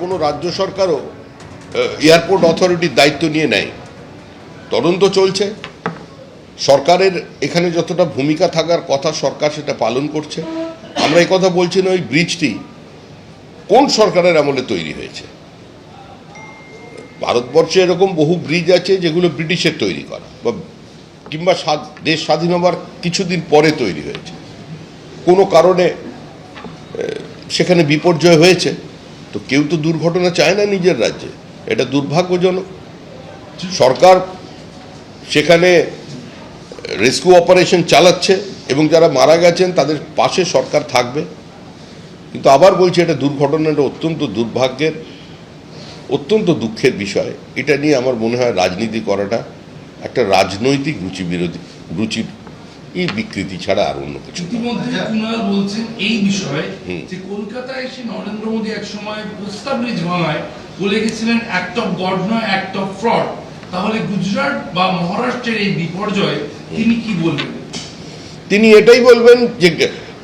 কোনো রাজ্য সরকারও এয়ারপোর্ট অথরিটির দায়িত্ব নিয়ে নেয়। তদন্ত চলছে, সরকারের এখানে যতটা ভূমিকা থাকার কথা সরকার সেটা পালন করছে। আমরা এই কথা বলছি না ওই ব্রিজটি কোন সরকারের আমলে তৈরি হয়েছে। ভারতবর্ষে এরকম বহু ব্রিজ আছে যেগুলো ব্রিটিশের তৈরি করা বা কিংবা দেশ স্বাধীন হবার কিছুদিন পরে তৈরি হয়েছে, কোনো কারণে সেখানে বিপর্যয় হয়েছে। তো কেউ তো দুর্ঘটনা চায় না নিজের রাজ্যে, এটা দুর্ভাগ্যজনক। সরকার সেখানে রেস্কিউ অপারেশন চালাচ্ছে এবং যারা মারা গেছেন তাদের পাশে সরকার থাকবে। কিন্তু আবার বলছি, এটা দুর্ঘটনাটা অত্যন্ত দুর্ভাগ্যের, অত্যন্ত দুঃখের বিষয়। এটা নিয়ে আমার মনে হয় রাজনীতি করাটা একটা রাজনৈতিক রুচির বিকৃতি ছাড়া আর অন্য কিছু। ইতিমধ্যে কুণাল বলছেন এই বিষয়ে যে কলকাতায় এসে নরেন্দ্র মোদী এক সময় পোস্তা ব্রিজ ভাঙায় বলে গেছিলেন অ্যাক্ট অফ গড নয়, অ্যাক্ট অফ ফ্রড। তাহলে গুজরাট বা মহারাষ্ট্রের এই বিপর্যয় তিনি কি বলবেন? তিনি এটাই বলবেন যে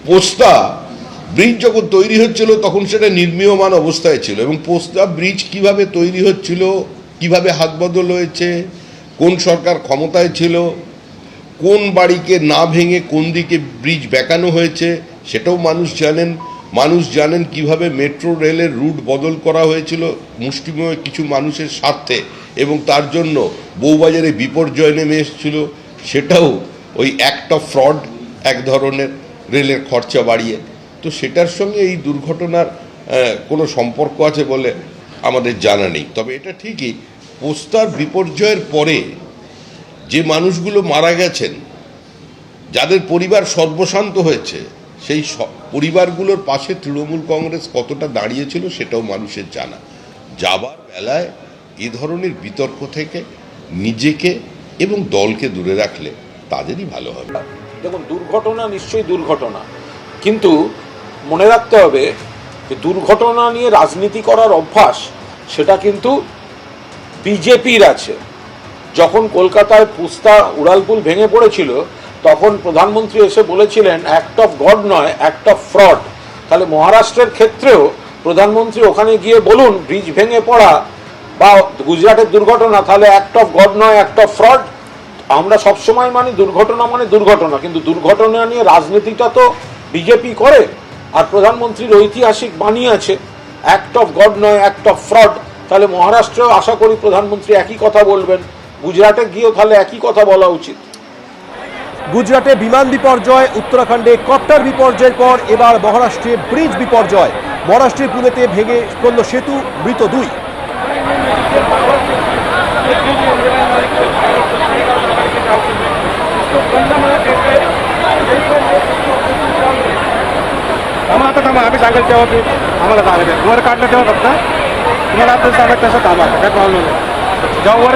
পোস্তা ব্রিজ যখন তৈরি হচ্ছিল তখন সেটা নির্মীয়মান অবস্থায় ছিল, এবং পোস্তা ব্রিজ কিভাবে তৈরি হচ্ছিল, কিভাবে হাত বদল হয়েছে, কোন সরকার ক্ষমতায় ছিল, কোন বাড়িকে না ভেঙে কোন দিকে ব্রিজ বেঁকানো হয়েছে সেটাও মানুষ জানেন। মানুষ জানেন কিভাবে মেট্রো রেলের রুট বদল করা হয়েছিল মুষ্টিমেয় কিছু মানুষের স্বার্থে, এবং তার জন্য বউবাজারে বিপর্যয় নেমে এসেছিল। সেটাও ওই অ্যাক্ট অফ ফ্রড, এক ধরনের রেলের খরচা বাড়িয়ে। তো সেটার সঙ্গে এই দুর্ঘটনার কোনো সম্পর্ক আছে বলে আমাদের জানা নেই। তবে এটা ঠিকই, পোস্তার বিপর্যয়ের পরে যে মানুষগুলো মারা গেছেন, যাদের পরিবার সর্বশান্ত হয়েছে, সেই পরিবারগুলোর পাশে তৃণমূল কংগ্রেস কতটা দাঁড়িয়েছিল সেটাও মানুষের জানা। যাবার বেলায় এ ধরনের বিতর্ক থেকে নিজেকে এবং দলকে দূরে রাখলে তাদেরই ভালো হবে। দেখুন, দুর্ঘটনা নিশ্চয়ই দুর্ঘটনা, কিন্তু মনে রাখতে হবে যে দুর্ঘটনা নিয়ে রাজনীতি করার অভ্যাস সেটা কিন্তু বিজেপির আছে। যখন কলকাতায় পুস্তা উড়ালপুল ভেঙে পড়েছিল তখন প্রধানমন্ত্রী এসে বলেছিলেন অ্যাক্ট অফ গড নয়, অ্যাক্ট অফ ফ্রড। তাহলে মহারাষ্ট্রের ক্ষেত্রেও প্রধানমন্ত্রী ওখানে গিয়ে বলুন ব্রিজ ভেঙে পড়া বা গুজরাটের দুর্ঘটনা, তাহলে অ্যাক্ট অফ গড নয়, অ্যাক্ট অফ ফ্রড। আমরা সবসময় মানি দুর্ঘটনা মানে দুর্ঘটনা, কিন্তু দুর্ঘটনা নিয়ে রাজনীতিটা তো বিজেপি করে। আর প্রধানমন্ত্রীর ঐতিহাসিক বাণী আছে অ্যাক্ট অফ গড নয়, অ্যাক্ট অফ ফ্রড। তাহলে মহারাষ্ট্রেও আশা করি প্রধানমন্ত্রী একই কথা বলবেন, গুজরাটে গিয়েও তাহলে একই কথা বলা উচিত। গুজরাটে বিমান বিপর্যয়, উত্তরাখণ্ডে কপ্টার বিপর্যয়ের পর এবার মহারাষ্ট্রে ব্রিজ বিপর্যয়। মহারাষ্ট্রের পুনেতে ভেঙে পড়ল সেতু, মৃত 2। आम्ही सांगायचं तेव्हा की आम्हाला सांगायचं वर काढलं तेव्हा फक्त तुम्हाला आपलं सांगायचं तसं थांबा, काय प्रॉब्लेम नाही. जेव्हा वर